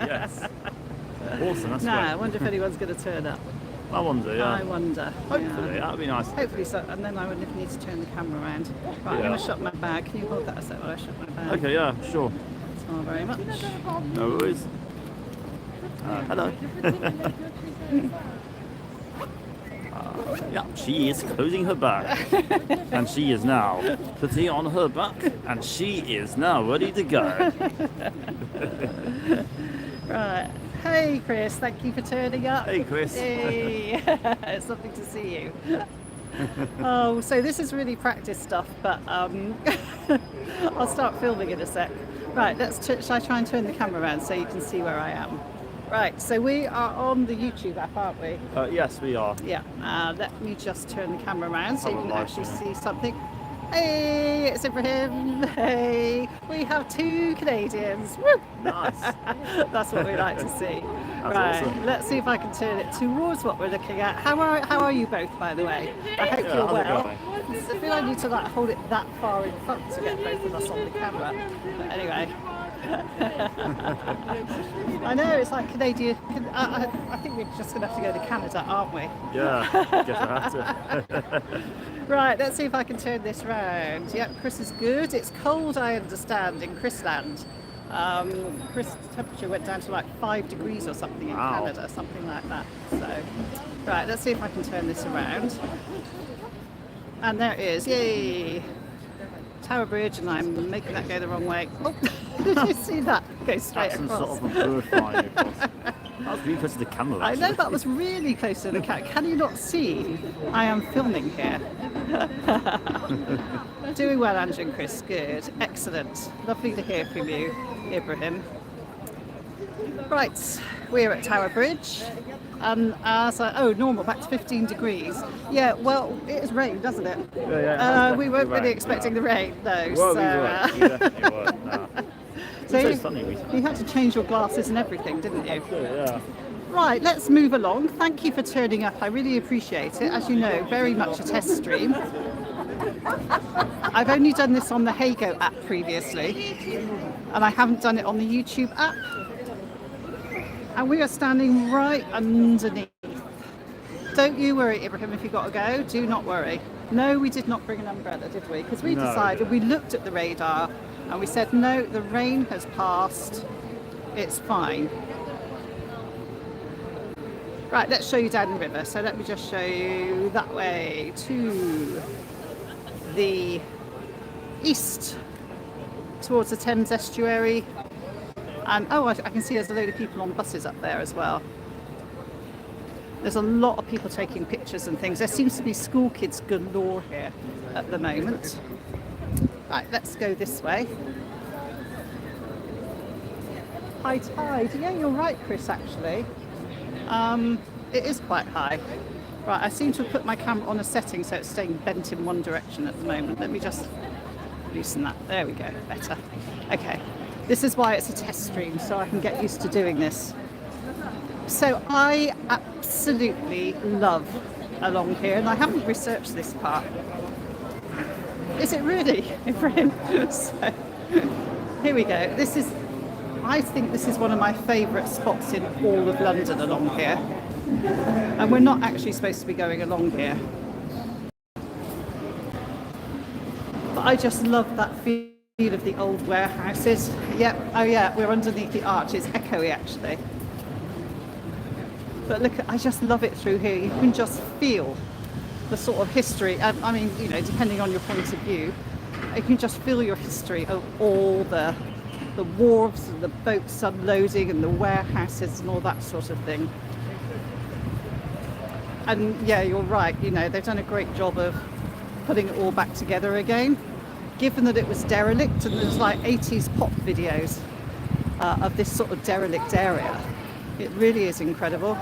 Yes. Awesome, that's No, great. I wonder if anyone's going to turn up. I wonder, yeah. I wonder. Hopefully, yeah. that'd be nice. Hopefully so, and then I wouldn't need to turn the camera around. Right, I'm Yeah. going to shut my bag. Can you hold that a sec while I shut my bag? Okay, yeah, sure. Thank you very much. No worries. Hello. Yeah, she is closing her bag. And she is now putting on her back. And she is now ready to go. Right. Hey Chris, thank you for turning up. Hey, Chris. Hey. It's lovely to see you. Oh, so this is really practice stuff, but I'll start filming in a sec. Right, shall I try and turn the camera around so you can see where I am? Right, so we are on the YouTube app, aren't we? Yes, we are. Yeah, let me just turn the camera around so you Have a can live actually stream. see something. Hey, it's Ibrahim. Hey, we have 2 Canadians. Woo! Nice. That's what we like to see. That's right, awesome. let's see if I can turn it towards what we're looking at. How are you both, by the way? I hope Yeah, you're how's it well. going? I feel I need to hold it that far in front to get both of us on the camera. But anyway. I know, it's like Canadian. I think we're just going to have to go to Canada, aren't we? Yeah, guess I have to. Right, let's see if I can turn this round. Yep, Chris is good. It's cold, I understand, in Chrisland. Chris' temperature went down to like 5 degrees or something in Wow. Canada, something like that. So, right, let's see if I can turn this around. And there it is, yay! Tower Bridge, and I'm making that go the wrong way. Oh, did you see that? Go straight That's some across. sort of a bird flying across. That was really close to the camera, I actually. know that was really close to the cat. Can you not see? I am filming here. Doing well, Andrew and Chris. Good. Excellent. Lovely to hear from you, Ibrahim. Right, we're at Tower Bridge. Normal, back to 15 degrees. Yeah, well, it has rained, doesn't it? Yeah, We weren't really rained, expecting the rain, though. Well, so, we weren't. We definitely weren't. No. so It was so sunny recently. you had to change your glasses and everything, didn't you? Yeah. Right, let's move along. Thank you for turning up. I really appreciate it. As you know, very much a test stream. I've only done this on the Hago app previously, and I haven't done it on the YouTube app. And we are standing right underneath. Don't you worry, Ibrahim, if you've got to go. Do not worry. No, we did not bring an umbrella, did we? Because we No, decided, we looked at the radar, and we said, no, the rain has passed. It's fine. Right, let's show you down the river. So let me just show you that way to the east, towards the Thames estuary. And I can see there's a load of people on buses up there as well. There's a lot of people taking pictures and things. There seems to be school kids galore here at the moment. Right, let's go this way. High tide. Yeah, you're right, Chris, actually. It is quite high. Right, I seem to have put my camera on a setting so it's staying bent in one direction at the moment. Let me just loosen that. There we go, better. Okay, this is why it's a test stream, so I can get used to doing this. So I absolutely love along here, and I haven't researched this part. Is it really, Ibrahim? So, here we go. I think this is one of my favourite spots in all of London along here. And we're not actually supposed to be going along here. But I just love that feel of the old warehouses. Yep, oh yeah, we're underneath the arch. It's echoey actually. But look, I just love it through here. You can just feel the sort of history. I mean, you know, depending on your point of view, you can just feel your history of all the wharves and the boats unloading and the warehouses and all that sort of thing. And yeah, you're right, you know, they've done a great job of putting it all back together again, given that it was derelict, and there's like 80s pop videos of this sort of derelict area. It really is incredible.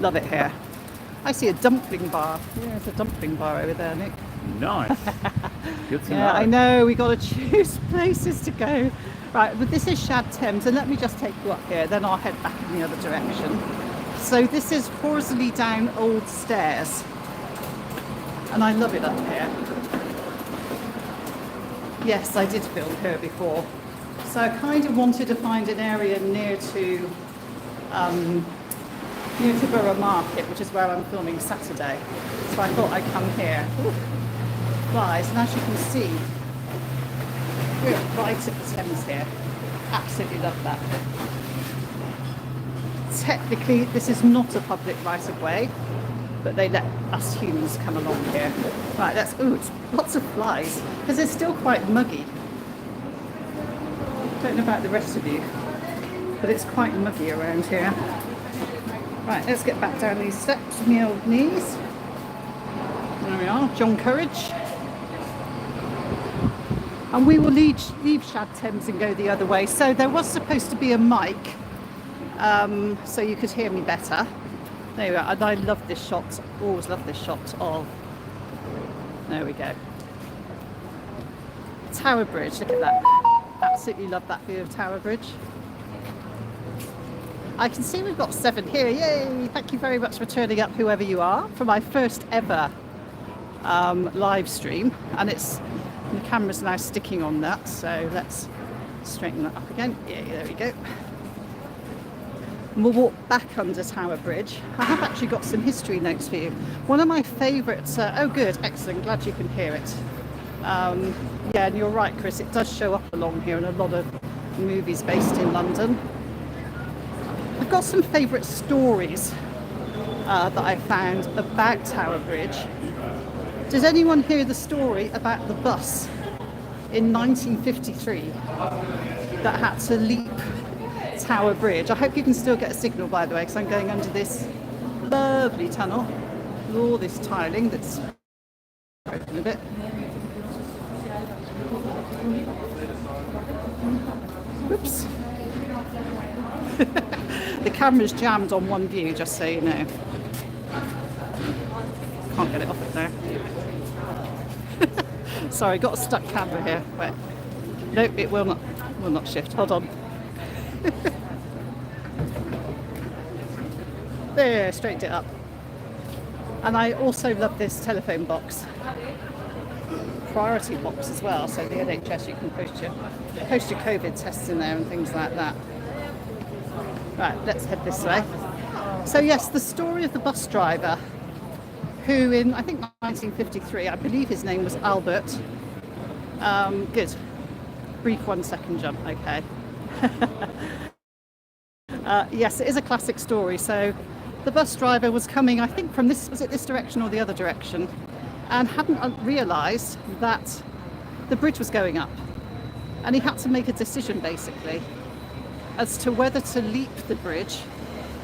Love it here. I see a dumpling bar. Yeah, there's a dumpling bar over there, Nick. Nice. Good to know. Yeah, I know, we got to choose places to go. Right, but this is Shad Thames, and let me just take you up here, then I'll head back in the other direction. So this is Horsley Down Old Stairs, and I love it up here. Yes, I did film here before. So I kind of wanted to find an area near to Borough Market, which is where I'm filming Saturday. So I thought I'd come here. Ooh, flies, and as you can see, we're right at the Thames here. Absolutely love that. Technically, this is not a public right-of-way, but they let us humans come along here. Right, it's lots of flies, because it's still quite muggy. Don't know about the rest of you, but it's quite muggy around here. Right, let's get back down these steps on the old knees. There we are, John Courage. And we will leave Shad Thames and go the other way. So there was supposed to be a mic, so you could hear me better. There we are, and I love this shot, always love this shot of, there we go. Tower Bridge, look at that. Absolutely love that view of Tower Bridge. I can see we've got 7 here, yay! Thank you very much for turning up, whoever you are, for my first ever live stream. And the camera's now sticking on that, so let's straighten that up again. Yeah, there we go. And we'll walk back under Tower Bridge. I have actually got some history notes for you. One of my favourites, oh good, excellent, glad you can hear it. Yeah, and you're right, Chris, it does show up along here in a lot of movies based in London. I've got some favourite stories that I found about Tower Bridge. Did anyone hear the story about the bus in 1953 that had to leap Tower Bridge? I hope you can still get a signal, by the way, because I'm going under this lovely tunnel with all this tiling that's broken a bit. Whoops. The camera's jammed on one view, just so you know. Can't get it off it now. Sorry, got a stuck camera here. Wait. Nope, it will not shift. Hold on. There, straightened it up. And I also love this telephone box. Priority box as well, so the NHS, you can post your COVID tests in there and things like that. Right, let's head this way. So yes, the story of the bus driver who in, I think 1953, I believe his name was Albert. Good. Brief 1 second jump, okay. Yes, it is a classic story. So the bus driver was coming, I think from this, was it this direction or the other direction? And hadn't realised that the bridge was going up. And he had to make a decision basically as to whether to leap the bridge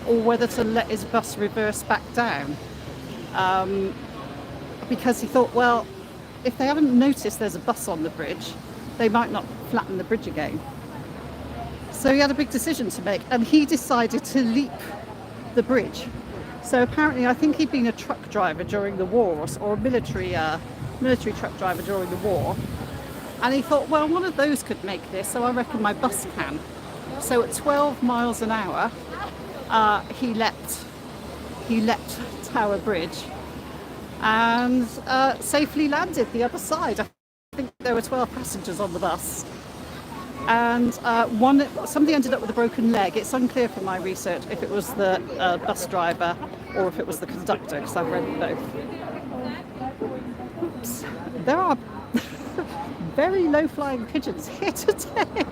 or whether to let his bus reverse back down. Because he thought, well, if they haven't noticed there's a bus on the bridge, they might not flatten the bridge again. So he had a big decision to make, and he decided to leap the bridge. So apparently, I think he'd been a truck driver during the war, or a military truck driver during the war. And he thought, well, one of those could make this, so I reckon my bus can. So at 12 miles an hour, he leapt Tower Bridge and safely landed the other side. I think there were 12 passengers on the bus. And somebody ended up with a broken leg. It's unclear from my research if it was the bus driver or if it was the conductor, because I've read both. Oops. There are very low-flying pigeons here today.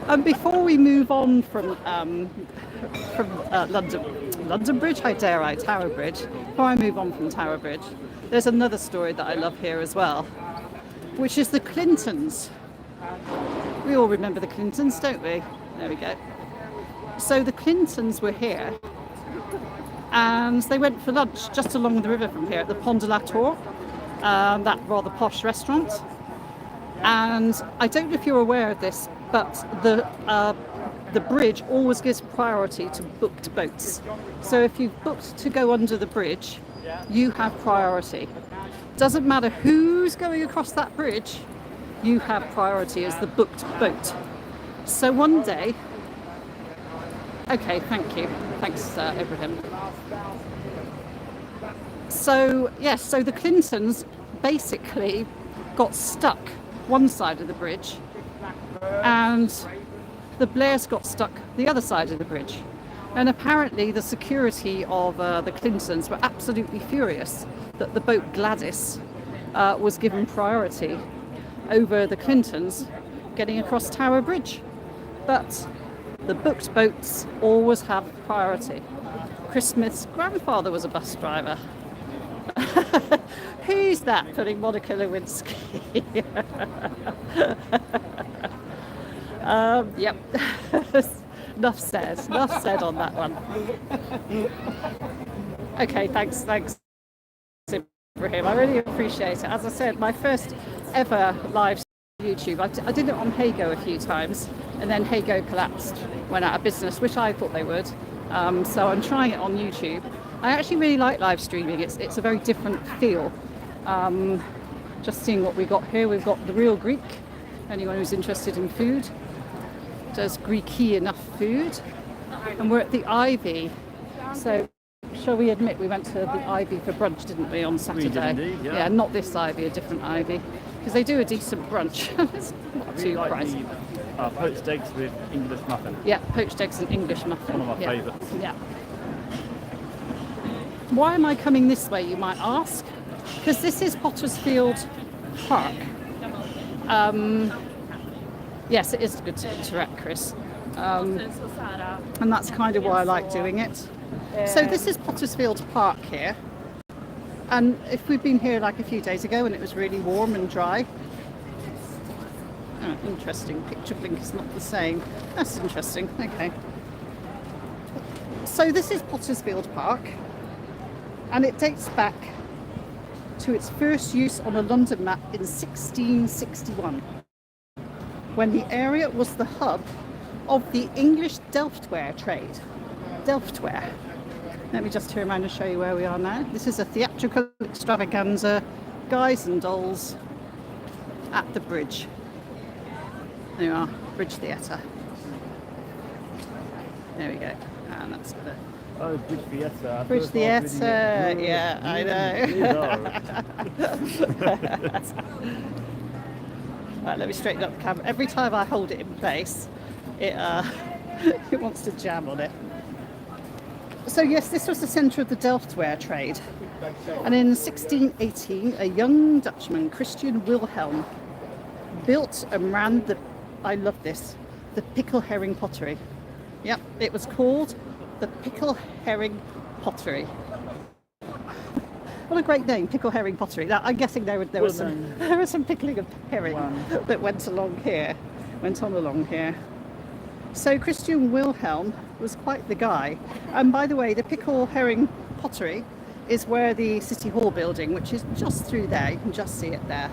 And before we move on from London Bridge, how dare I, Tower Bridge, before I move on from Tower Bridge, there's another story that I love here as well, which is the Clintons. We all remember the Clintons, don't we? There we go. So the Clintons were here, and they went for lunch just along the river from here at the Pont de la Tour, that rather posh restaurant. And I don't know if you're aware of this, but the bridge always gives priority to booked boats. So if you've booked to go under the bridge, you have priority. Doesn't matter who's going across that bridge, you have priority as the booked boat. So one day, okay, thank you. Thanks, Ibrahim. So, yes, so the Clintons basically got stuck one side of the bridge, and the Blairs got stuck the other side of the bridge. And apparently the security of the Clintons were absolutely furious that the boat Gladys was given priority over the Clintons getting across Tower Bridge. But the booked boats always have priority. Chris Smith's grandfather was a bus driver. Who's that putting Monica Lewinsky? Yep. Enough said on that one. Okay, thanks Ibrahim. I really appreciate it. As I said, my first ever live YouTube, I did it on Hago a few times, and then Hago collapsed, went out of business, which I thought they would. So I'm trying it on YouTube. I actually really like live streaming. It's a very different feel. Just seeing what we got here. We've got the Real Greek. Anyone who's interested in food, does Greeky enough food. And we're at the Ivy. So shall we admit we went to the Ivy for brunch, didn't we, on Saturday? We did indeed, yeah. Yeah, not this Ivy, a different Ivy. Because they do a decent brunch. It's not too pricey. Poached eggs with English muffin. Yeah, poached eggs and English muffin. One of my favourites. Yeah. Why am I coming this way, you might ask? Because this is Pottersfield Park. Yes, it is good to interact, Chris. And that's kind of why I like doing it. So this is Pottersfield Park here. And if we'd been here like a few days ago and it was really warm and dry. Oh, interesting. Picture blink is not the same. That's interesting. Okay. So this is Pottersfield Park. And it dates back to its first use on a London map in 1661, when the area was the hub of the English Delftware trade. Delftware. Let me just turn around and show you where we are now. This is a theatrical extravaganza, guys and dolls, at the bridge. There you are, Bridge Theatre. There we go. And that's the... Oh, Bridge Theatre. Bridge Theatre, yeah, I know. Right, let me straighten up the camera. Every time I hold it in place, it it wants to jam on it. So yes, this was the centre of the Delftware trade. And in 1618, a young Dutchman, Christian Wilhelm, built and ran the, I love this, the pickle herring pottery. Yep, it was called the Pickle Herring Pottery. What a great name, Pickle Herring Pottery. Now, I'm guessing there was some pickling of herring that went on along here. So Christian Wilhelm was quite the guy. And by the way, the Pickle Herring Pottery is where the City Hall building, which is just through there, you can just see it there.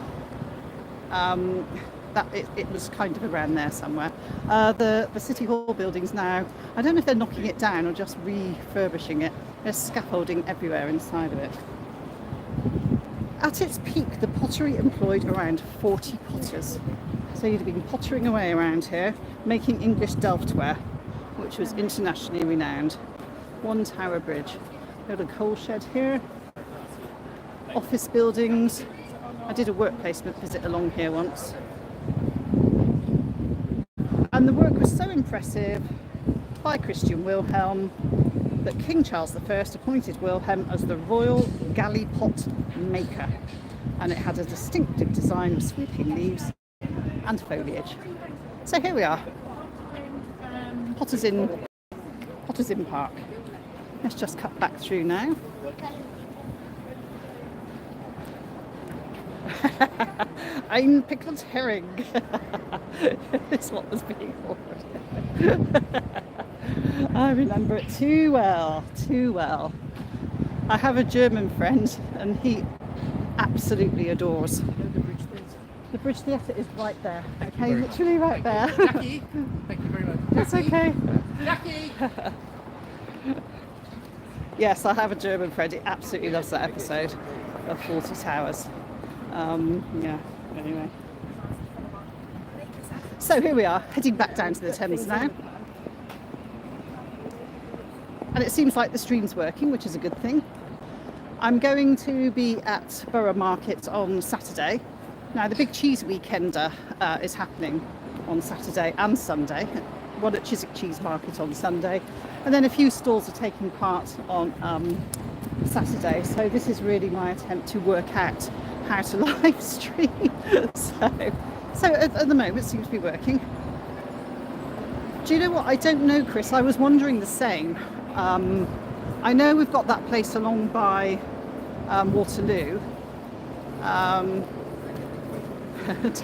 It was kind of around there somewhere. The City Hall building's now, I don't know if they're knocking it down or just refurbishing it. There's scaffolding everywhere inside of it. At its peak, the pottery employed around 40 potters. So you'd have been pottering away around here, making English Delftware, which was internationally renowned. One Tower Bridge. Little coal shed here. Office buildings. I did a work placement visit along here once. And the work was so impressive by Christian Wilhelm that King Charles I appointed Wilhelm as the Royal Galley Pot Maker. And it had a distinctive design of sweeping leaves and foliage. So here we are, Potters Inn Park. Let's just cut back through now. Ein pickled herring is what was being ordered. I remember it too well. I have a German friend and he absolutely adores. The Bridge Theatre is right there. Okay, literally right there. Jackie, thank you very much. That's okay. Jackie! Yes, I have a German friend. He absolutely loves that episode of 40 Towers. Yeah, anyway. So here we are, heading back down to the Thames now. And it seems like the stream's working, which is a good thing. I'm going to be at Borough Market on Saturday, Now, the big cheese weekender is happening on Saturday and Sunday. One at Chiswick Cheese Market on Sunday, and then a few stalls are taking part on Saturday. So this is really my attempt to work out how to live stream. so at the moment it seems to be working. Do you know what? I don't know, Chris. I was wondering the same. I know we've got that place along by Waterloo.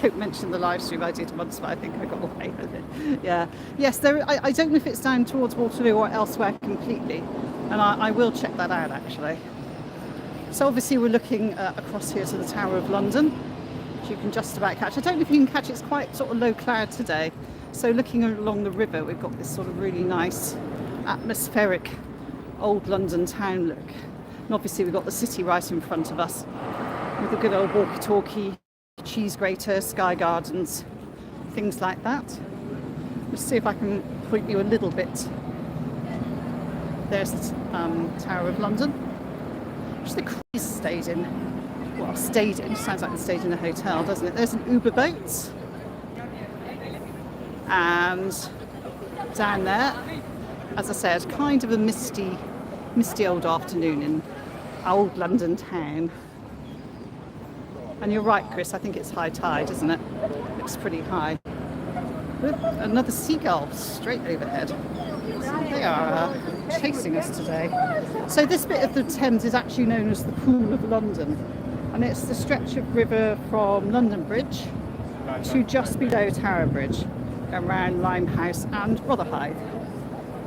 Don't mention the live stream I did once, but I think I got away with it. Yeah. Yes, there. I don't know if it's down towards Waterloo or elsewhere completely, and I will check that out actually. So obviously we're looking across here to the Tower of London, which you can just about catch. I don't know if you can catch it. It's quite sort of low cloud today. So looking along the river, we've got this sort of really nice atmospheric old London town look. And obviously we've got the city right in front of us with the good old walkie-talkie, cheese grater, Sky Gardens, things like that. Let's see if I can point you a little bit. There's the Tower of London, which the cruise stayed in. Well, stayed in, sounds like it stayed in a hotel, doesn't it? There's an Uber boat. And down there, as I said, kind of a misty old afternoon in old London town. And you're right, Chris, I think it's high tide, isn't it? Looks pretty high. With another seagull straight overhead. So they are chasing us today. So this bit of the Thames is actually known as the Pool of London. And it's the stretch of river from London Bridge to just below Tower Bridge, around Limehouse and Rotherhithe.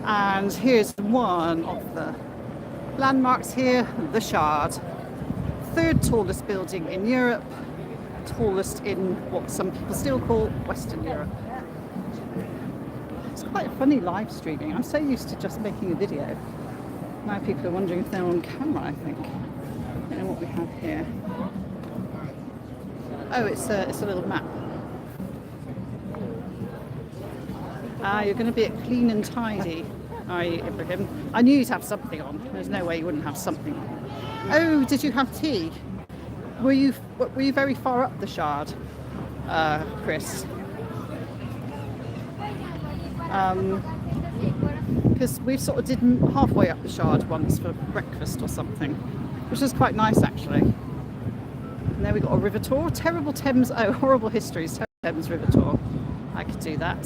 And here's one of the landmarks here, the Shard. Third tallest building in Europe, tallest in what some people still call Western Europe. It's quite funny live streaming. I'm so used to just making a video. Now people are wondering if they're on camera, I think. I don't know what we have here. Oh, it's a little map. You're going to be at Clean and Tidy, are you, Ibrahim? I knew you'd have something on. There's no way you wouldn't have something on. Oh, did you have tea? Were you very far up the Shard, Chris? Because we sort of did halfway up the Shard once for breakfast or something, which was quite nice actually. And there we got a river tour. Terrible Thames, oh, horrible histories, Thames River Tour. I could do that.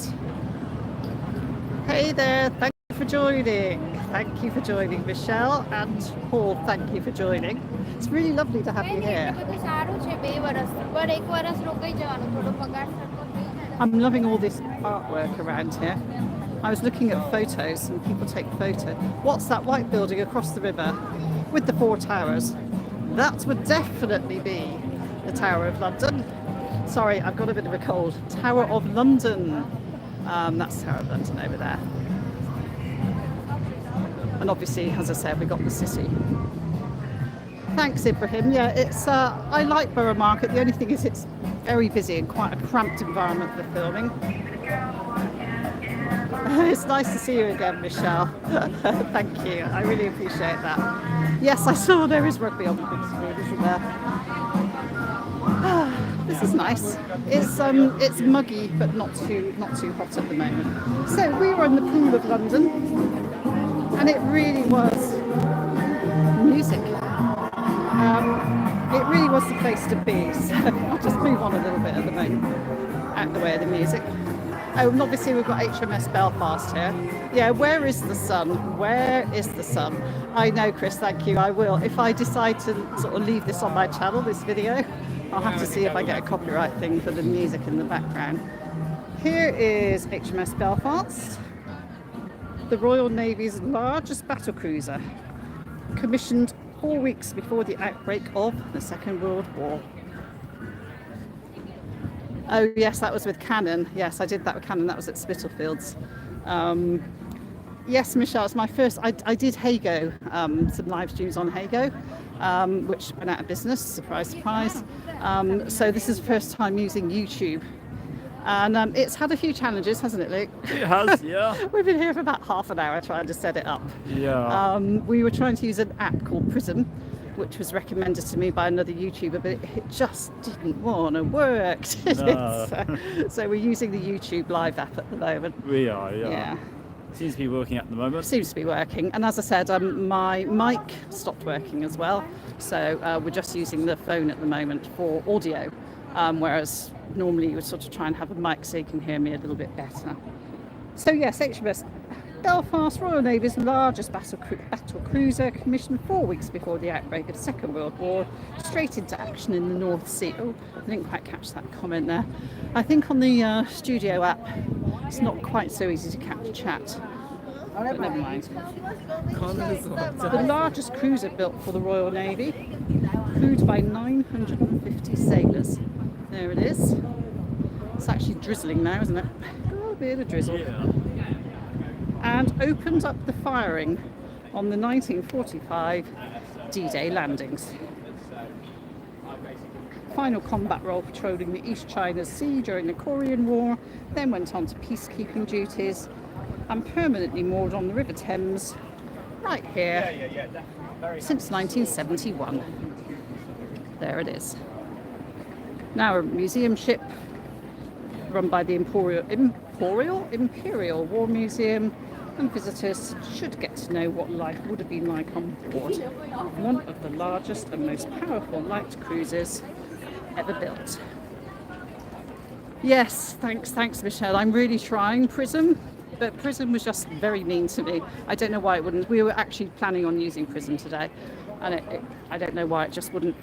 Hey there, thank you for joining. Thank you for joining, Michelle, and Paul, thank you for joining. It's really lovely to have you here. I'm loving all this artwork around here. I was looking at photos and people take photos. What's that white building across the river with the 4 towers? That would definitely be the Tower of London. Sorry, I've got a bit of a cold. Tower of London. That's Tower of London over there. And obviously, as I said, we got the city. Thanks, Ibrahim. Yeah, it's. I like Borough Market. The only thing is it's very busy and quite a cramped environment for filming. It's nice to see you again, Michelle. Thank you. I really appreciate that. Yes, I saw there is rugby on the big screen, isn't there? This is nice. It's muggy, but not too hot at the moment. So we were in the Pool of London, and it really was music. It really was the place to be. So I'll just move on a little bit at the moment, out the way of the music. Oh, and obviously we've got HMS Belfast here. Yeah, where is the sun? Where is the sun? I know, Chris, thank you, I will. If I decide to sort of leave this on my channel, this video, I'll have to see if I get a copyright thing for the music in the background. Here is HMS Belfast, the Royal Navy's largest battle cruiser, commissioned 4 weeks before the outbreak of the Second World War. Oh yes, that was with Cannon. Yes, I did that with Cannon. That was at Spitalfields. Yes, Michelle, it's my first. I did Hago, some live streams on Hago, which went out of business. Surprise, surprise. So this is the first time using YouTube, and it's had a few challenges, hasn't it, Luke? It has, yeah. We've been here for about half an hour trying to set it up. Yeah. We were trying to use an app called Prism, which was recommended to me by another YouTuber, but it just didn't want to work, did No. it? So we're using the YouTube Live app at the moment. We are, yeah. Yeah. Seems to be working at the moment. Seems to be working. And as I said, my mic stopped working as well. So we're just using the phone at the moment for audio, whereas normally you would sort of try and have a mic so you can hear me a little bit better. So yes, HMS Belfast, Royal Navy's largest battle cruiser, commissioned 4 weeks before the outbreak of the Second World War, straight into action in the North Sea. Oh, I didn't quite catch that comment there. I think on the Studio app, it's not quite so easy to catch chat. But never mind. The largest cruiser built for the Royal Navy, crewed by 950 sailors. There it is. It's actually drizzling now, isn't it? A little bit of drizzle. Yeah. And opened up the firing on the 1945 D-Day landings. Final combat role patrolling the East China Sea during the Korean War, then went on to peacekeeping duties and permanently moored on the River Thames right here since 1971. There it is. Now a museum ship run by the Imperial War Museum, and visitors should get to know what life would have been like on board one of the largest and most powerful light cruisers ever built. Yes, thanks Michelle. I'm really trying Prism, but Prism was just very mean to me. I don't know why it wouldn't. We were actually planning on using Prism today, and I don't know why it just wouldn't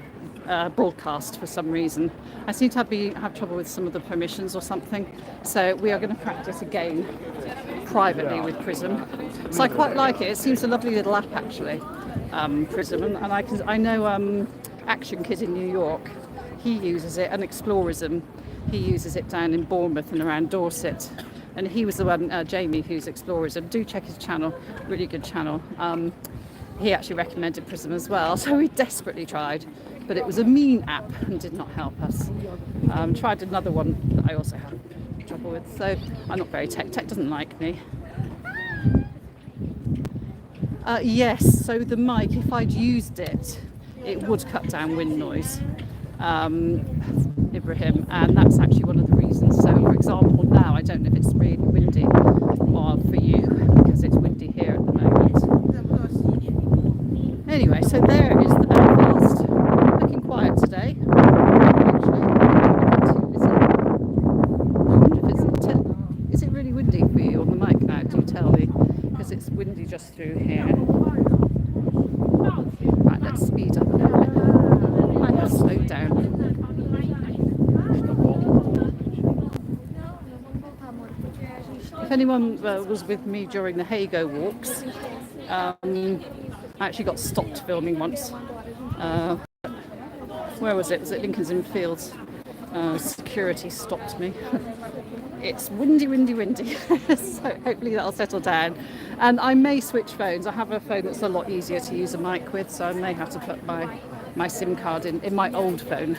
broadcast for some reason. I seem to have trouble with some of the permissions or something, so we are going to practice again privately with Prism. So I quite like it. It seems a lovely little app actually, Prism, and I know Action Kid in New York, he uses it, and Explorism, he uses it down in Bournemouth and around Dorset, and he was the one, Jamie, who's Explorism. Do check his channel, really good channel. He actually recommended Prism as well, so we desperately tried, but it was a mean app and did not help us. Tried another one that I also had trouble with, so I'm not very tech doesn't like me. Yes, so the mic, if I'd used it, it would cut down wind noise, Ibrahim, and that's actually one of the reasons. So for example, now I don't know if it's really windy or for you, because it's windy here at the moment. Anyway, so there is the Belfast. Looking quiet today. Actually, is it really windy for you on the mic now? Do tell me, because it's windy just through here. Right, let's speed up a little bit. I have slowed down. If anyone was with me during the Hago walks, I actually got stopped filming once. Where was it? Was it Lincoln's Inn Fields? Security stopped me. It's windy. So hopefully that'll settle down. And I may switch phones. I have a phone that's a lot easier to use a mic with, so I may have to put my SIM card in my old phone.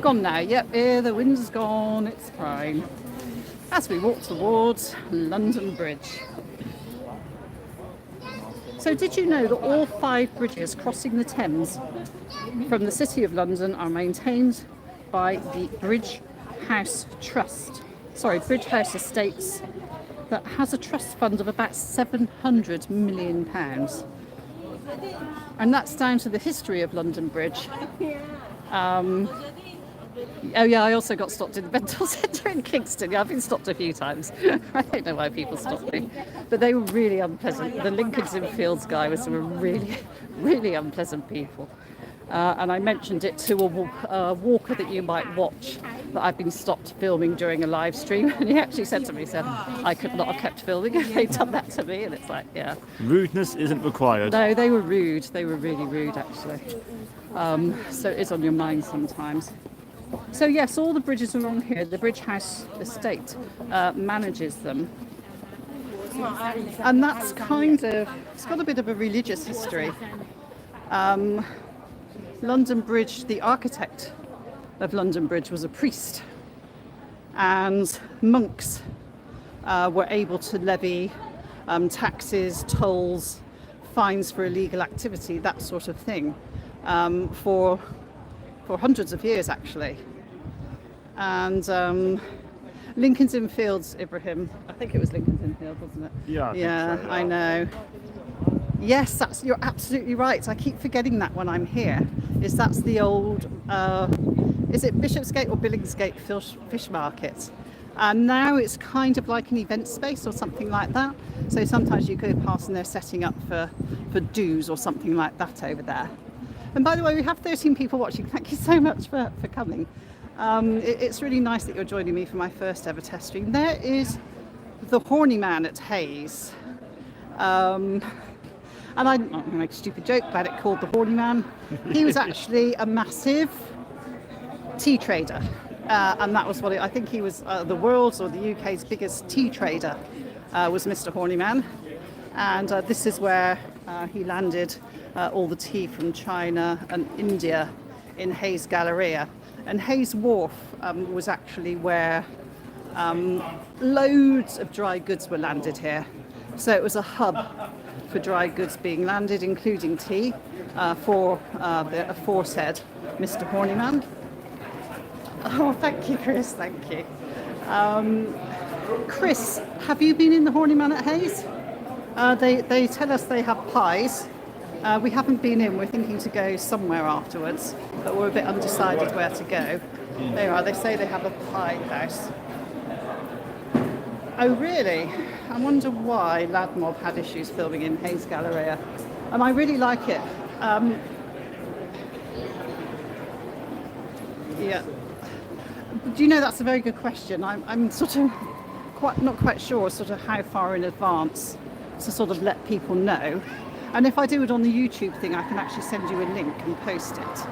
Gone now. Yep, the wind's gone. It's fine. As we walk towards London Bridge. So did you know that all 5 bridges crossing the Thames from the City of London are maintained by the Bridge House Trust? Bridge House Estates, that has a trust fund of about £700 million. And that's down to the history of London Bridge. Oh yeah, I also got stopped in the Bendel Centre in Kingston. Yeah, I've been stopped a few times. I don't know why people stop me, but they were really unpleasant. The Lincoln's Inn Fields guy was some really unpleasant people. And I mentioned it to a walker that you might watch, that I've been stopped filming during a live stream, and he actually said to me, I could not have kept filming if they'd done that to me. And it's like, yeah. Rudeness isn't required. No, they were rude. They were really rude, actually. So it is on your mind sometimes. So yes, all the bridges along here, the Bridge House Estate manages them. And that's it's got a bit of a religious history. London Bridge, the architect of London Bridge was a priest, and monks were able to levy taxes, tolls, fines for illegal activity, that sort of thing, for hundreds of years actually. And Lincoln's Inn Fields, Ibrahim. I think it was Lincoln's Inn Fields, wasn't it? Yeah, I think yeah, so, yeah. I know. Yes, you're absolutely right. I keep forgetting that when I'm here. That's the old, is it Bishopsgate or Billingsgate fish market? And now it's kind of like an event space or something like that. So sometimes you go past and they're setting up for do's or something like that over there. And by the way, we have 13 people watching. Thank you so much for coming. It's really nice that you're joining me for my first ever test stream. There is the Horny Man at Hayes. And I'm going to make a stupid joke about it called the Horny Man. He was actually a massive tea trader. And that was I think he was the world's or the UK's biggest tea trader was Mr. Horny Man. And this is where he landed all the tea from China and India in Hayes Galleria. And Hayes Wharf was actually where loads of dry goods were landed here. So it was a hub for dry goods being landed, including tea, for the aforesaid Mr. Horny Man. Oh, thank you, Chris, thank you. Chris, have you been in the Horny Man at Hayes? They tell us they have pies. We haven't been in, we're thinking to go somewhere afterwards, but we're a bit undecided where to go. There are, they say they have a pie house. Oh really? I wonder why Ladmob had issues filming in Hayes Galleria. And I really like it. Yeah. Do you know, that's a very good question. I'm sort of not quite sure sort of how far in advance to sort of let people know. And if I do it on the YouTube thing, I can actually send you a link and post it.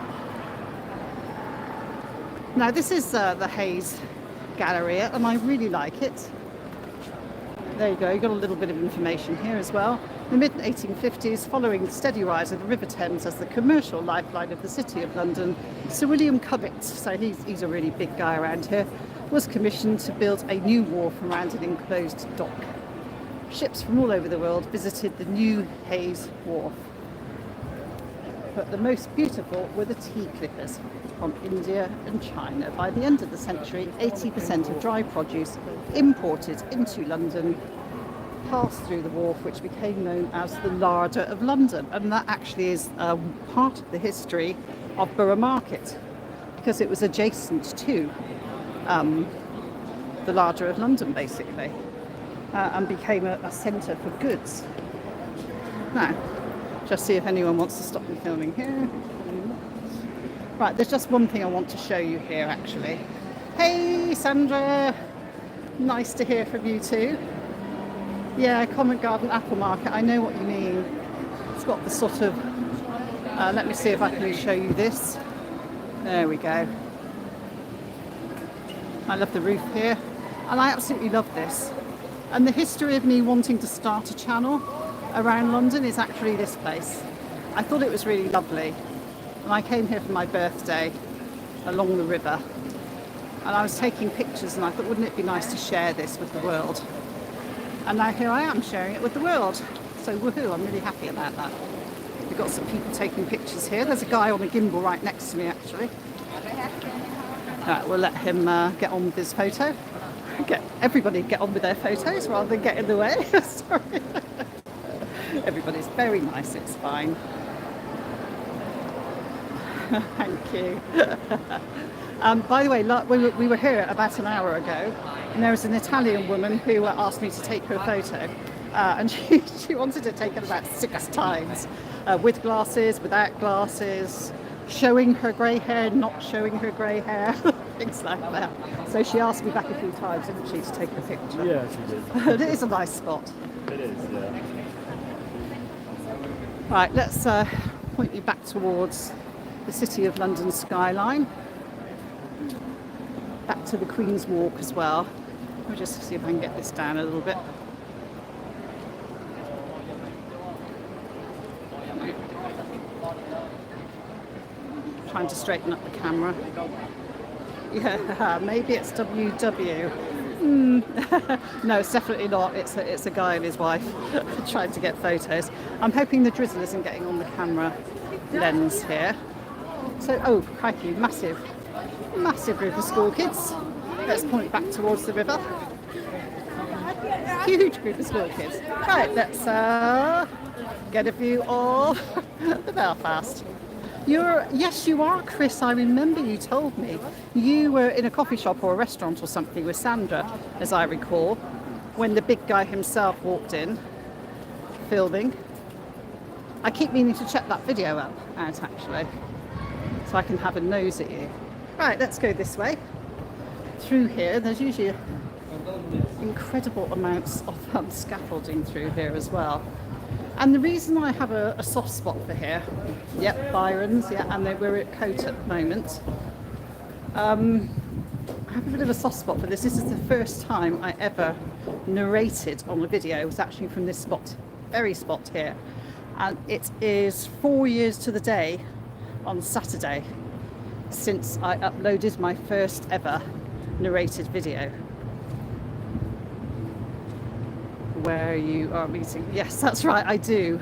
Now this is the Hayes Galleria and I really like it. There you go, you've got a little bit of information here as well. In the mid-1850s, following the steady rise of the River Thames as the commercial lifeline of the City of London, Sir William Cubitt, so he's a really big guy around here, was commissioned to build a new wharf around an enclosed dock. Ships from all over the world visited the new Hayes Wharf. But the most beautiful were the tea clippers from India and China. By the end of the century, 80% of dry produce imported into London passed through the wharf, which became known as the Larder of London. And that actually is part of the history of Borough Market, because it was adjacent to the Larder of London, basically, and became a centre for goods. Now, just see if anyone wants to stop me filming here. Right, there's just one thing I want to show you here, actually. Hey, Sandra! Nice to hear from you too. Yeah, Covent Garden Apple Market, I know what you mean. It's got the sort of... let me see if I can show you this. There we go. I love the roof here. And I absolutely love this. And the history of me wanting to start a channel around London is actually this place. I thought it was really lovely. And I came here for my birthday along the river. And I was taking pictures and I thought, wouldn't it be nice to share this with the world? And now here I am sharing it with the world. So woohoo, I'm really happy about that. We've got some people taking pictures here. There's a guy on a gimbal right next to me, actually. Right, we'll let him get on with his photo. Everybody get on with their photos rather than get in the way. Sorry. Everybody's very nice, it's fine. Thank you. By the way, we were here about an hour ago, and there was an Italian woman who asked me to take her photo, and she wanted to take it about 6 times, with glasses, without glasses, showing her grey hair, not showing her grey hair, things like that. So she asked me back a few times, didn't she, to take a picture? Yeah, she did. It is a nice spot. It is, yeah. Right, let's point you back towards the City of London skyline. Back to the Queen's Walk as well. I'll just see if I can get this down a little bit. Trying to straighten up the camera. Yeah, maybe it's WW. No, it's definitely not. It's a guy and his wife trying to get photos. I'm hoping the drizzle isn't getting on the camera lens here. So, oh, crikey, massive group of school kids. Let's point back towards the river. Huge group of school kids. Right, let's get a view of the Belfast. Yes, you are, Chris. I remember you told me. You were in a coffee shop or a restaurant or something with Sandra, as I recall, when the big guy himself walked in, filming. I keep meaning to check that video out, actually, so I can have a nose at you. Right, let's go this way. Through here, there's usually incredible amounts of scaffolding through here as well. And the reason I have a soft spot for here, yep, Byron's, yeah, and we're at Coat at the moment. I have a bit of a soft spot for this. This is the first time I ever narrated on a video. It was actually from this spot, very spot here. And it is 4 years to the day on Saturday since I uploaded my first ever narrated video. Where you are meeting. Yes, that's right, I do.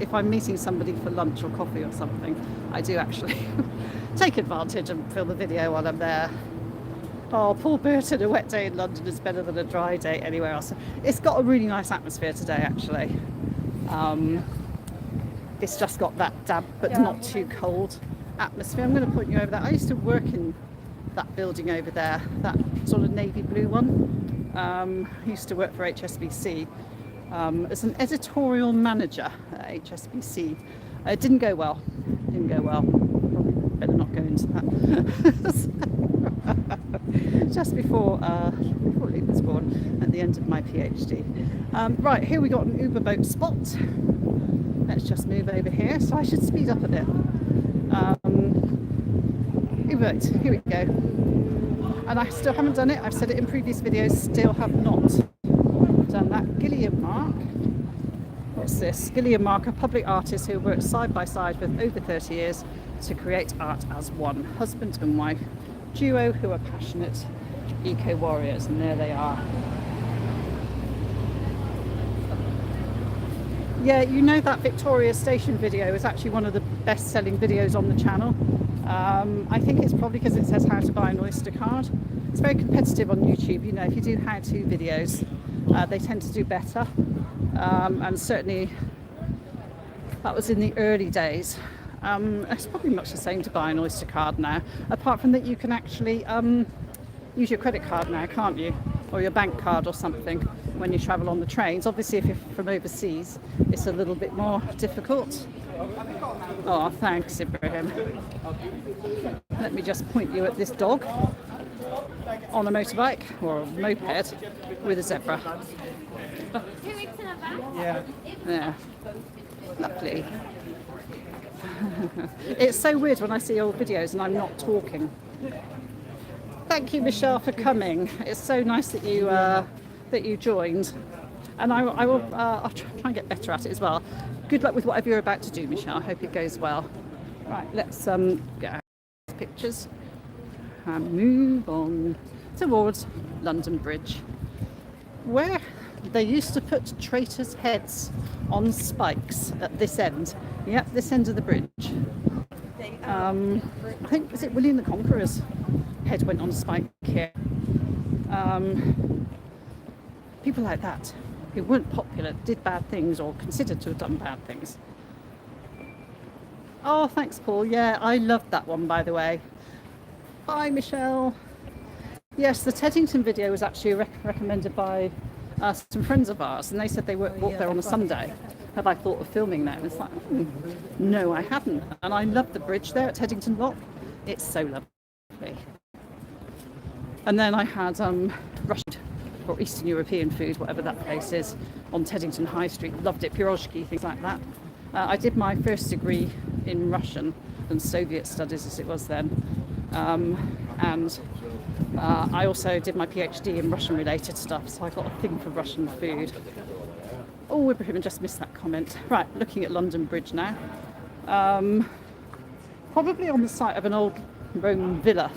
If I'm meeting somebody for lunch or coffee or something, I do actually take advantage and film the video while I'm there. Oh, Paul Burton, a wet day in London is better than a dry day anywhere else. It's got a really nice atmosphere today, actually. It's just got that damp but not too cold atmosphere. I'm going to point you over there. I used to work in that building over there, that sort of navy blue one. I used to work for HSBC as an editorial manager at HSBC. It didn't go well. Probably better not go into that. Just before Luke was born, at the end of my PhD. Right, here we got an Uber boat spot. Let's just move over here. So I should speed up a bit. Uber boat, here we go. And I still haven't done it. I've said it in previous videos, still have not done that. Gilliam Mark. What's this? Gilliam Mark, a public artist who worked side by side with over 30 years to create art as one. Husband and wife duo who are passionate eco-warriors. And there they are. Yeah, you know that Victoria Station video is actually one of the best-selling videos on the channel. I think it's probably because it says how to buy an Oyster card. It's very competitive on YouTube. You know, if you do how-to videos, they tend to do better. And certainly that was in the early days. It's probably much the same to buy an Oyster card now, apart from that you can actually use your credit card now, can't you? Or your bank card or something when you travel on the trains. Obviously, if you're from overseas, it's a little bit more difficult. Oh, thanks, Ibrahim. Let me just point you at this dog on a motorbike or a moped with a zebra. Yeah, lovely. It's so weird when I see old videos and I'm not talking. Thank you, Michelle, for coming. It's so nice that you joined, and I'll try and get better at it as well. Good luck with whatever you're about to do, Michelle. I hope it goes well. Right, let's get our pictures and move on towards London Bridge, where they used to put traitors' heads on spikes at this end. Yep, this end of the bridge. I think, was it William the Conqueror's head went on a spike here? People like that who weren't popular, did bad things or considered to have done bad things. Oh, thanks, Paul. Yeah, I loved that one, by the way. Hi, Michelle. Yes, the Teddington video was actually recommended by some friends of ours, and they said they walked there on a Sunday. Have I thought of filming there? And it's like, no, I haven't. And I love the bridge there at Teddington Lock. It's so lovely. And then I had Russian or Eastern European food, whatever that place is, on Teddington High Street. Loved it, pirozhki, things like that. I did my first degree in Russian and Soviet studies, as it was then. And I also did my PhD in Russian related stuff, so I got a thing for Russian food. Oh, Ibrahim just missed that comment. Right, looking at London Bridge now. Probably on the site of an old Roman villa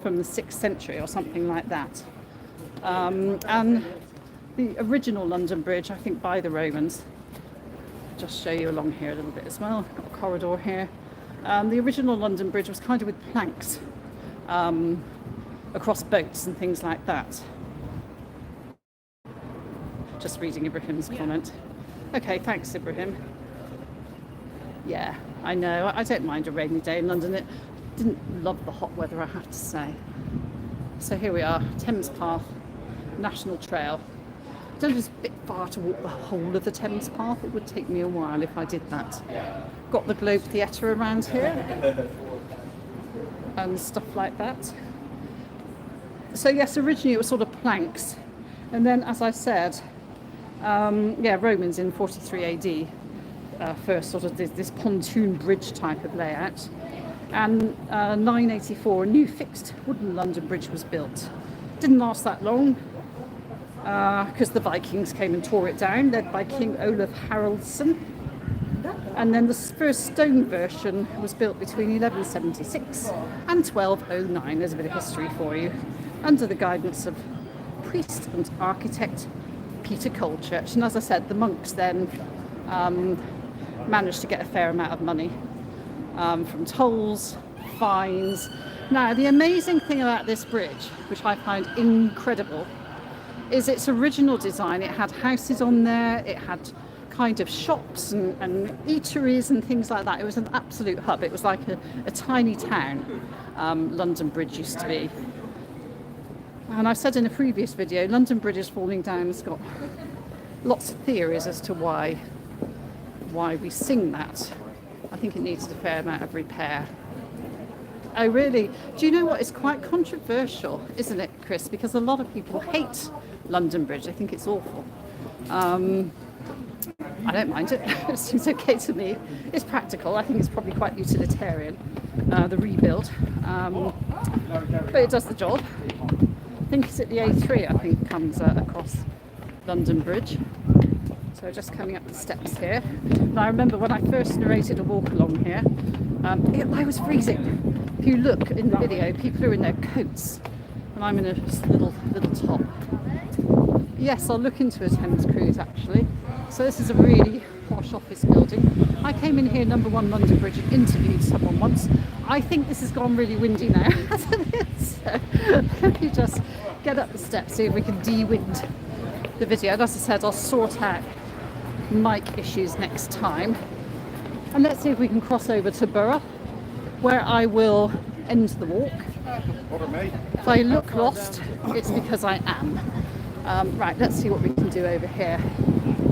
from the 6th century or something like that. And the original London Bridge, I think by the Romans, just show you along here a little bit as well. Got a corridor here. The original London Bridge was kind of with planks across boats and things like that. Just reading Ibrahim's comment. Okay, thanks, Ibrahim. Yeah, I know. I don't mind a rainy day in London. It didn't love the hot weather, I have to say. So here we are, Thames Path, National Trail. I don't know if it's a bit far to walk the whole of the Thames Path. It would take me a while if I did that. Got the Globe Theatre around here and stuff like that. So yes, originally it was sort of planks, and then, as I said, Romans in 43 AD first sort of this pontoon bridge type of layout, and 984 a new fixed wooden London Bridge was built. Didn't last that long because the Vikings came and tore it down, led by King Olaf Haraldsson. And then the first stone version was built between 1176 and 1209. There's a bit of history for you, under the guidance of priest and architect Peter Colechurch. And as I said, the monks then managed to get a fair amount of money from tolls, fines. Now, the amazing thing about this bridge, which I find incredible, is its original design. It had houses on there, it had kind of shops and eateries and things like that. It was an absolute hub. It was like a tiny town, London Bridge used to be. And I said in a previous video, London Bridge is falling down. It's got lots of theories as to why we sing that. I think it needs a fair amount of repair. Oh really? Do you know what? It's quite controversial, isn't it, Chris? Because a lot of people hate London Bridge. They think it's awful. I don't mind it. It seems okay to me. It's practical. I think it's probably quite utilitarian, the rebuild. But it does the job. I think it's at the A3, I think, comes across London Bridge. So just coming up the steps here. And I remember when I first narrated a walk along here, I was freezing. If you look in the video, people are in their coats, and I'm in a little top. Yes, I'll look into a Thames cruise actually. So this is a really posh office building. I came in here, number 1 London Bridge, and interviewed someone once. I think this has gone really windy now, hasn't it? So let me just get up the steps, see if we can de-wind the video. And as I said, I'll sort out mic issues next time. And let's see if we can cross over to Borough, where I will end the walk. If I look lost, it's because I am. Right, let's see what we can do over here.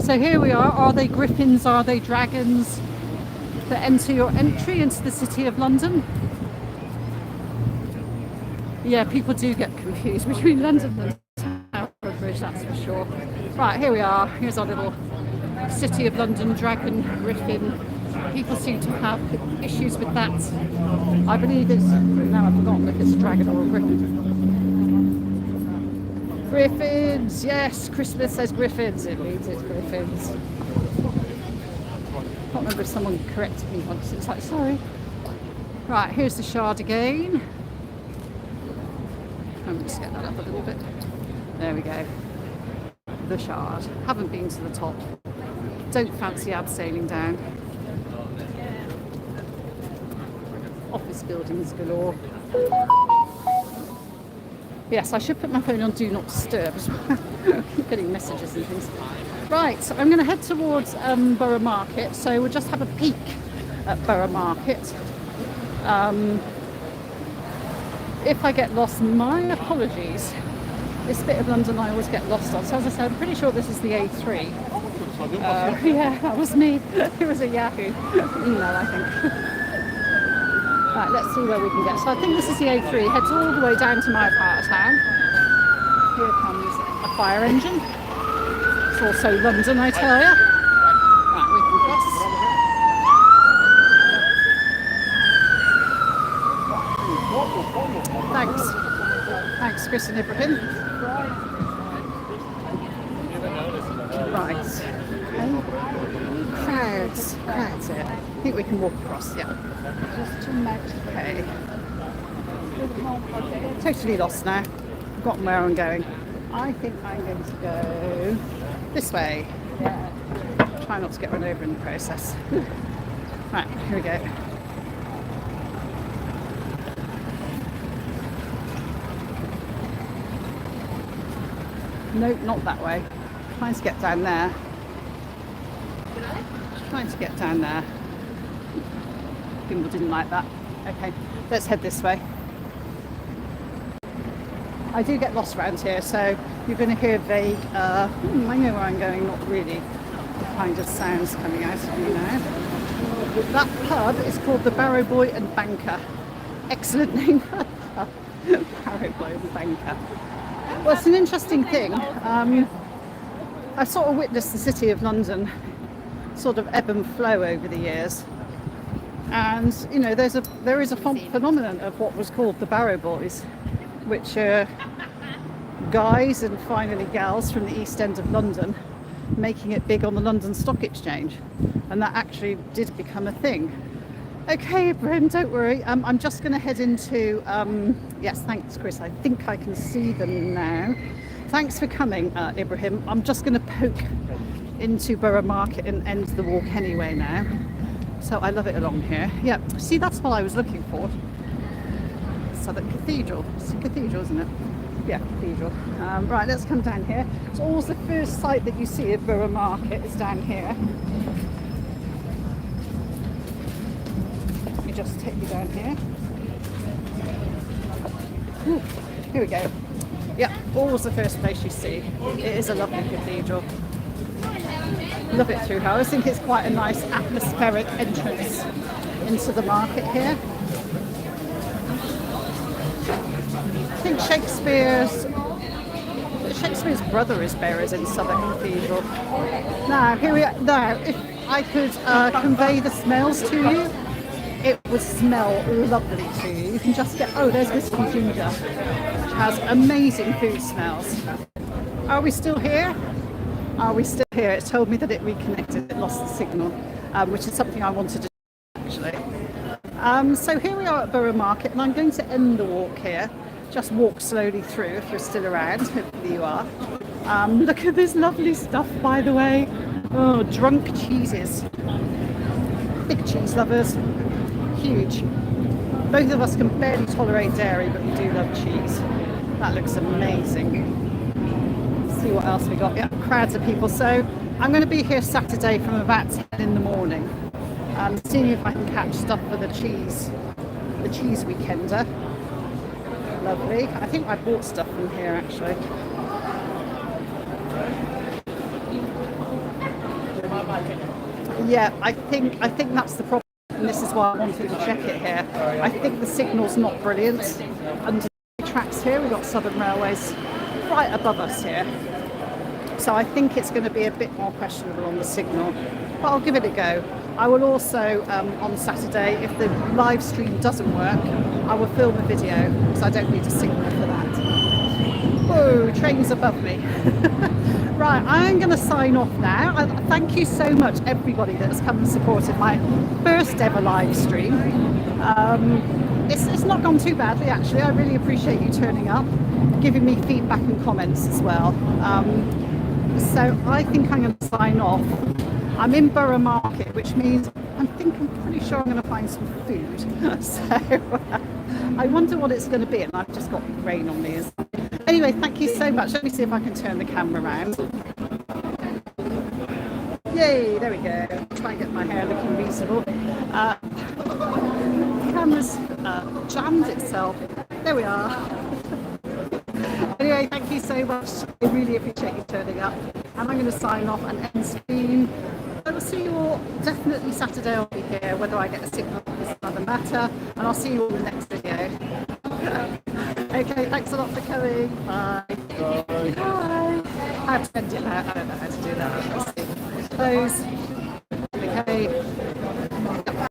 So here we are. Are they griffins? Are they dragons that enter your entry into the City of London? Yeah, people do get confused between London and Tower Bridge, that's for sure. Right, here we are. Here's our little City of London dragon griffin. People seem to have issues with that. I believe it's, now I've forgotten if it's a dragon or a griffin. Griffins, yes, Christmas says griffins, it means it's griffins. I can't remember if someone corrected me once, it's like, sorry. Right, here's the Shard again. Let me just get that up a little bit. There we go. The Shard. Haven't been to the top. Don't fancy abseiling down. Office buildings galore. Yes, I should put my phone on Do Not Disturb as well. I keep getting messages and things. Right, so I'm going to head towards Borough Market. So we'll just have a peek at Borough Market. If I get lost, my apologies. This bit of London I always get lost on. So as I said, I'm pretty sure this is the A3. Yeah, that was me. It was a Yahoo email, I think. Right, let's see where we can get. So I think this is the A3. Heads all the way down to my part of town. Here comes a fire engine. It's also London, I tell you. Right, we can cross. Thanks. Thanks, Chris and Ibrahim. Right. Okay. Crowds here. I think we can walk across, yeah. Just to match. Okay. Totally lost now. Forgotten where I'm going. I think I'm going to go this way. Yeah. try not to get run over in the process. Right, here we go. Nope, not that way. Trying to get down there. Trying to get down there. Gimbal didn't like that. Okay, let's head this way. I do get lost around here, so you're going to hear vague, I know where I'm going, not really, kind of sounds coming out of me now. That pub is called the Barrow Boy and Banker. Excellent name for a pub. Barrow Boy and Banker. Well, it's an interesting thing. I've sort of witnessed the City of London sort of ebb and flow over the years. And, you know, there is a phenomenon of what was called the Barrow Boys, which are guys and finally gals from the East End of London making it big on the London Stock Exchange. And that actually did become a thing. Okay, Ibrahim, don't worry. I'm just going to head into... yes, thanks, Chris. I think I can see them now. Thanks for coming, Ibrahim. I'm just going to poke into Borough Market and end the walk anyway now. So I love it along here. Yeah, see, that's what I was looking for. Southbank Cathedral. It's a cathedral, isn't it? Yeah, cathedral. Right, let's come down here. So always the first site that you see of Borough Market is down here. Let me just take you down here. Ooh, here we go. Yeah, always the first place you see. It is a lovely cathedral. Love it through here. I always think it's quite a nice atmospheric entrance into the market here. I think Shakespeare's brother is buried in Southbank Cathedral. Now, here we are. Now, if I could convey the smells to you, it would smell lovely to you. You can just get, oh, there's Misty Ginger, which has amazing food smells. Are we still here? Are we still here? It told me that it reconnected, it lost the signal, which is something I wanted to do actually. So here we are at Borough Market, and I'm going to end the walk here. Just walk slowly through if you're still around. Hopefully you are. Look at this lovely stuff, by the way. Oh, drunk cheeses. Big cheese lovers. Huge. Both of us can barely tolerate dairy, but we do love cheese. That looks amazing. Let's see what else we got. Yeah, crowds of people. So I'm going to be here Saturday from about 10 in the morning. Seeing if I can catch stuff for the cheese weekender. Lovely. I think I bought stuff from here actually. Yeah, I think that's the problem, and this is why I wanted to check it here. I think the signal's not brilliant. Under the tracks here, we've got Southern Railways right above us here. So I think it's going to be a bit more questionable on the signal, but I'll give it a go. I will also, on Saturday, if the live stream doesn't work, I will film a video, because I don't need a signal for that. Whoa, train's above me. Right, I'm going to sign off now. Thank you so much, everybody that has come and supported my first ever live stream. It's not gone too badly, actually. I really appreciate you turning up, giving me feedback and comments as well. So I think I'm going to sign off. I'm in Borough Market, which means I'm pretty sure I'm going to find some food. So I wonder what it's going to be, and I've just got rain on me. Anyway, thank you so much. Let me see if I can turn the camera around. Yay, there we go. Try and get my hair looking reasonable. The camera's jammed itself. There we are. Anyway, thank you so much. I really appreciate you turning up. And I'm going to sign off and end stream. I will see you all definitely Saturday. I'll be here. Whether I get a signal is another matter. And I'll see you all in the next video. Okay, thanks a lot for coming. Bye. Bye. Bye. I have to send it out. I don't know how to do that. Let's see. Close.